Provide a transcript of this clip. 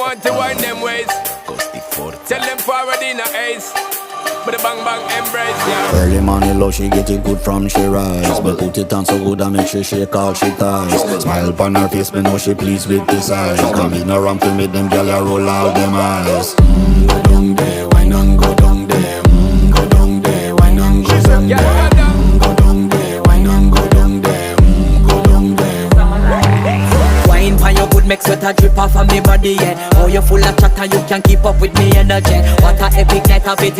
want to wind them ways. Tell them forward in a ace. But the bang bang embrace, yeah. Early morning love, she get it good from she rise. But put it on so good I make she shake all she ties. Smile upon her face, me know she pleased with this eyes. Come in around to make them gyal a roll out them eyes. Go down there, wine and go down there. Go down there, wine and go down there. Go down there, wine and go down there. Go down there. Wine for your good make sweat a drip off of me body, yeah. Oh, you full of chatter, you can keep up with me energy. What a epic night of it,